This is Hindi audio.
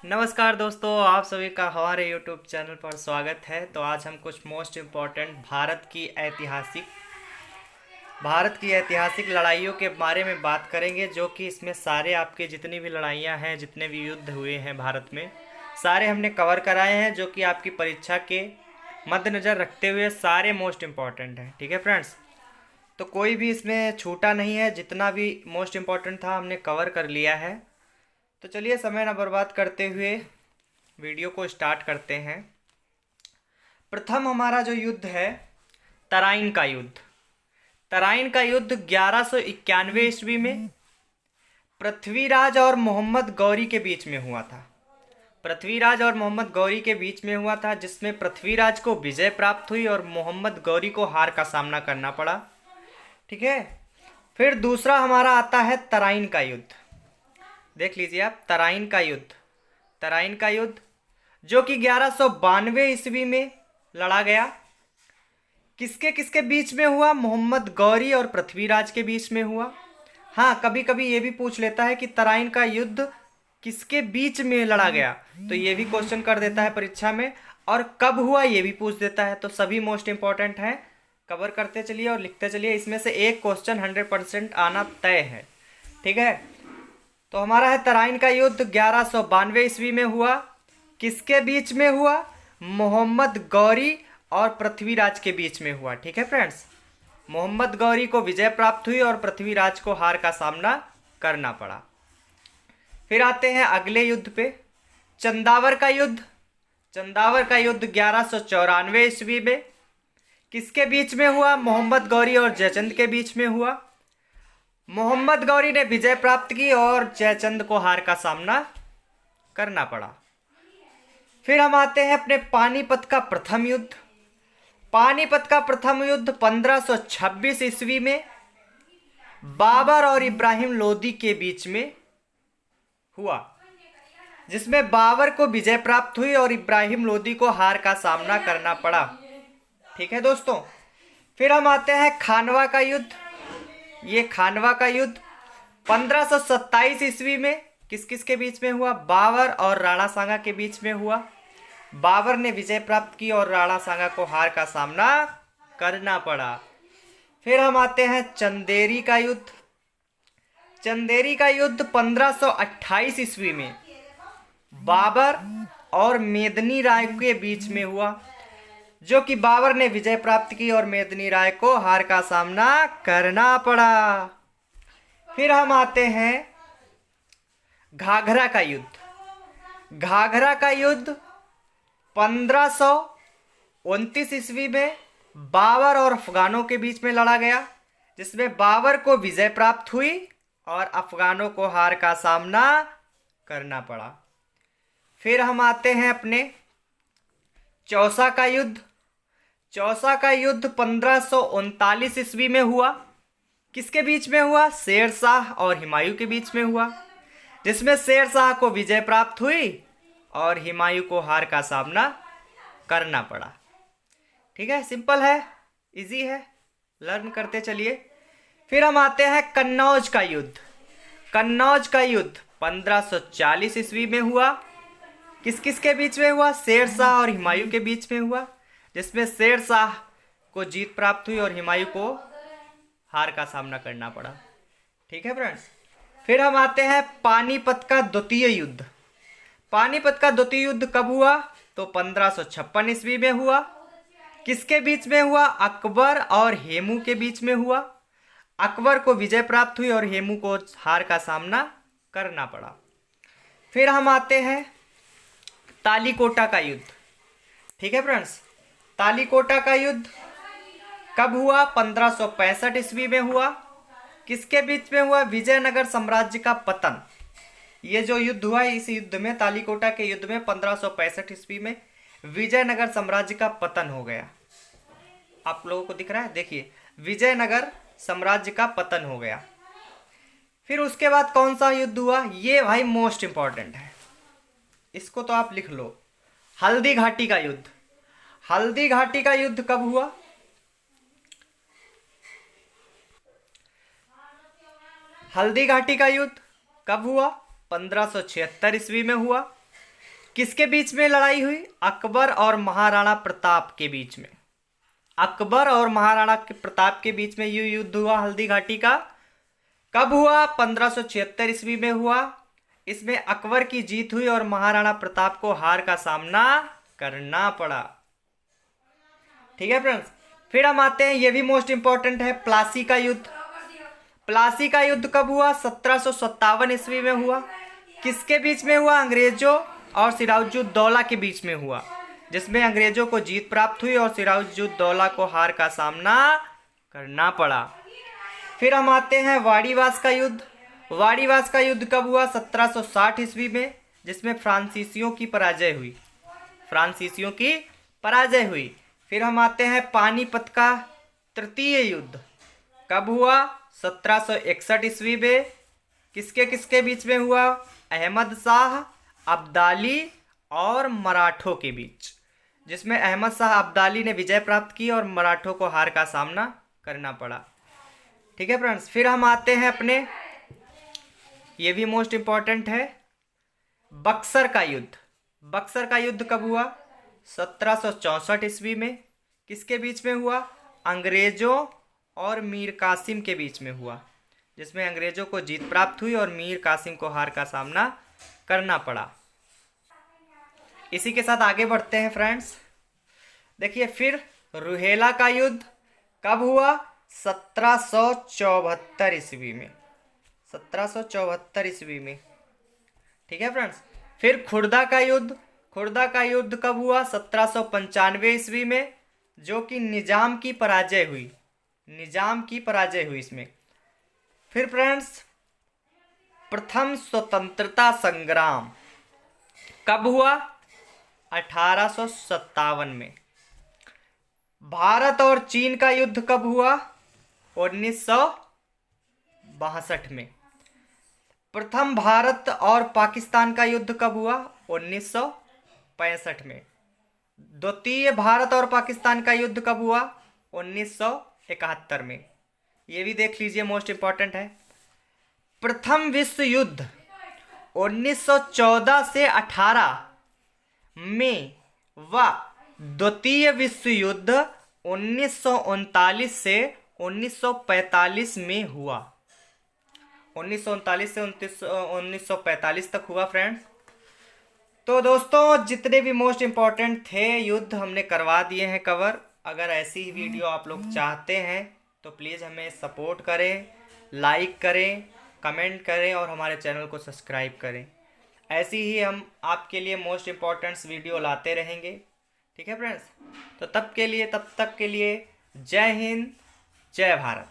नमस्कार दोस्तों, आप सभी का हमारे YouTube चैनल पर स्वागत है। तो आज हम कुछ मोस्ट इम्पॉर्टेंट भारत की ऐतिहासिक लड़ाइयों के बारे में बात करेंगे, जो कि इसमें सारे आपके जितनी भी लड़ाइयाँ हैं, जितने भी युद्ध हुए हैं भारत में, सारे हमने कवर कराए हैं, जो कि आपकी परीक्षा के मद्देनज़र रखते हुए सारे मोस्ट इम्पॉर्टेंट हैं। ठीक है फ्रेंड्स, तो कोई भी इसमें छूटा नहीं है, जितना भी मोस्ट इम्पॉर्टेंट था हमने कवर कर लिया है। तो चलिए समय न बर्बाद करते हुए वीडियो को स्टार्ट करते हैं। प्रथम हमारा जो युद्ध है, तराइन का युद्ध। तराइन का युद्ध 1191 ईस्वी में पृथ्वीराज और मोहम्मद गौरी के बीच में हुआ था। पृथ्वीराज और मोहम्मद गौरी के बीच में हुआ था, जिसमें पृथ्वीराज को विजय प्राप्त हुई और मोहम्मद गौरी को हार का सामना करना पड़ा। ठीक है, फिर दूसरा हमारा आता है तराइन का युद्ध। देख लीजिए आप, तराइन का युद्ध। तराइन का युद्ध जो कि 1192 ईस्वी में लड़ा गया। किसके किसके बीच में हुआ? मोहम्मद गौरी और पृथ्वीराज के बीच में हुआ। हाँ, कभी कभी ये भी पूछ लेता है कि तराइन का युद्ध किसके बीच में लड़ा गया, तो ये भी क्वेश्चन कर देता है परीक्षा में। और कब हुआ ये भी पूछ देता है। तो सभी मोस्ट इंपॉर्टेंट हैं, कवर करते चलिए और लिखते चलिए। इसमें से एक क्वेश्चन 100% आना तय है। ठीक है, तो हमारा है तराइन का युद्ध 1192 ईस्वी में हुआ। किसके बीच में हुआ? मोहम्मद गौरी और पृथ्वीराज के बीच में हुआ। ठीक है फ्रेंड्स, मोहम्मद गौरी को विजय प्राप्त हुई और पृथ्वीराज को हार का सामना करना पड़ा। फिर आते हैं अगले युद्ध पे, चंदावर का युद्ध। चंदावर का युद्ध 1194 ईस्वी में किसके बीच में हुआ? मोहम्मद गौरी और जयचंद के बीच में हुआ। मोहम्मद गौरी ने विजय प्राप्त की और जयचंद को हार का सामना करना पड़ा। फिर हम आते हैं अपने पानीपत का प्रथम युद्ध। पानीपत का प्रथम युद्ध 1526 ईस्वी में बाबर और इब्राहिम लोदी के बीच में हुआ, जिसमें बाबर को विजय प्राप्त हुई और इब्राहिम लोदी को हार का सामना करना पड़ा। ठीक है दोस्तों, फिर हम आते हैं खानवा का युद्ध। ये खानवा का युद्ध 1527 ईस्वी में किस किस के बीच में हुआ? बाबर और राणा सांगा के बीच में हुआ। बाबर ने विजय प्राप्त की और राणा सांगा को हार का सामना करना पड़ा। फिर हम आते हैं चंदेरी का युद्ध। चंदेरी का युद्ध 1528 ईस्वी में बाबर और मेदिनी राय के बीच में हुआ, जो कि बाबर ने विजय प्राप्त की और मेदिनी राय को हार का सामना करना पड़ा। फिर हम आते हैं घाघरा का युद्ध। घाघरा का युद्ध 1529 ईस्वी में बाबर और अफगानों के बीच में लड़ा गया, जिसमें बाबर को विजय प्राप्त हुई और अफगानों को हार का सामना करना पड़ा। फिर हम आते हैं अपने चौसा का युद्ध। चौसा का युद्ध 1539 ईस्वी में हुआ। किसके बीच में हुआ? शेर शाह और हुमायूं के बीच में हुआ, जिसमें शेर शाह को विजय प्राप्त हुई और हुमायूं को हार का सामना करना पड़ा। ठीक है, सिंपल है, इजी है, लर्न करते चलिए। फिर हम आते हैं कन्नौज का युद्ध। कन्नौज का युद्ध 1540 ईस्वी में हुआ। किस किस के बीच में हुआ? शेर शाह और हुमायूं के बीच में हुआ, जिसमें शेर शाह को जीत प्राप्त हुई और हुमायूं को हार का सामना करना पड़ा। ठीक है फ्रेंड्स, फिर हम आते हैं पानीपत का द्वितीय युद्ध। पानीपत का द्वितीय युद्ध कब हुआ? तो 1556 ईस्वी में हुआ। किसके बीच में हुआ? अकबर और हेमू के बीच में हुआ। अकबर को विजय प्राप्त हुई और हेमू को हार का सामना करना पड़ा। फिर हम आते हैं तालीकोटा का युद्ध। ठीक है फ्रेंड्स, तालीकोटा का युद्ध कब हुआ? 1565 ईस्वी में हुआ। किसके बीच में हुआ? विजयनगर साम्राज्य का पतन। ये जो युद्ध हुआ, इस युद्ध में, तालीकोटा के युद्ध में 1565 ईस्वी में विजयनगर साम्राज्य का पतन हो गया। आप लोगों को दिख रहा है? देखिए, विजयनगर साम्राज्य का पतन हो गया। फिर उसके बाद कौन सा युद्ध हुआ? ये भाई मोस्ट इंपॉर्टेंट है, इसको तो आप लिख लो। हल्दी घाटी का युद्ध। हल्दी घाटी का युद्ध कब हुआ? हल्दी घाटी का युद्ध कब हुआ? 1576 ईस्वी में हुआ। किसके बीच में लड़ाई हुई? अकबर और महाराणा प्रताप के बीच में। अकबर और महाराणा प्रताप के बीच में ये युद्ध हुआ हल्दी घाटी का। कब हुआ? 1576 ईस्वी में हुआ। इसमें अकबर की जीत हुई और महाराणा प्रताप को हार का सामना करना पड़ा। ठीक है फ्रेंड्स। फिर हम आते हैं, ये भी मोस्ट इंपॉर्टेंट है, प्लासी का युद्ध। प्लासी का युद्ध कब हुआ? 1757 ईस्वी में हुआ। किसके बीच में हुआ? अंग्रेजों और सिराजुद्दौला के बीच में हुआ, जिसमें अंग्रेजों को जीत प्राप्त हुई और सिराजुद्दौला को हार का सामना करना पड़ा। फिर हम आते हैं वाड़ीवास का युद्ध। वाड़ीवास का युद्ध कब हुआ? 1760 ईस्वी में, जिसमें फ्रांसीसियों की पराजय हुई। फ्रांसीसियों की पराजय हुई। फिर हम आते हैं पानीपत का तृतीय युद्ध। कब हुआ? 1761 ईस्वी में। किसके किसके बीच में हुआ? अहमद शाह, अब्दाली और मराठों के बीच, जिसमें अहमद शाह अब्दाली ने विजय प्राप्त की और मराठों को हार का सामना करना पड़ा। ठीक है फ्रेंड्स। फिर हम आते हैं अपने, ये भी मोस्ट इंपॉर्टेंट है, बक्सर का युद्ध। बक्सर का युद्ध कब हुआ? 1764 ईस्वी में। किसके बीच में हुआ? अंग्रेजों और मीर कासिम के बीच में हुआ, जिसमें अंग्रेजों को जीत प्राप्त हुई और मीर कासिम को हार का सामना करना पड़ा। इसी के साथ आगे बढ़ते हैं फ्रेंड्स। देखिए, फिर रुहेला का युद्ध कब हुआ? 1774 ईस्वी में। 1774 ईस्वी में। ठीक है फ्रेंड्स। फिर खुर्दा का युद्ध। खुर्दा का युद्ध कब हुआ? 1795 ईस्वी में, जो कि निजाम की पराजय हुई। निजाम की पराजय हुई इसमें। फिर फ्रेंड्स, प्रथम स्वतंत्रता संग्राम कब हुआ? 1857 में। भारत और चीन का युद्ध कब हुआ? 1962 में। प्रथम भारत और पाकिस्तान का युद्ध कब हुआ? 1965 में। द्वितीय भारत और पाकिस्तान का युद्ध कब हुआ? 1971 में। ये भी देख लीजिए, मोस्ट इंपॉर्टेंट है। प्रथम विश्व युद्ध 1914 से 18 में व द्वितीय विश्व युद्ध 1939 से 1945 में हुआ। 1939 से 1945 तक हुआ फ्रेंड्स। तो दोस्तों, जितने भी मोस्ट इंपॉर्टेंट थे युद्ध हमने करवा दिए हैं कवर। अगर ऐसी ही वीडियो आप लोग चाहते हैं तो प्लीज़ हमें सपोर्ट करें, लाइक करें, कमेंट करें और हमारे चैनल को सब्सक्राइब करें। ऐसी ही हम आपके लिए मोस्ट इंपॉर्टेंट्स वीडियो लाते रहेंगे। ठीक है फ्रेंड्स। तो तब तक के लिए जय हिंद, जय भारत।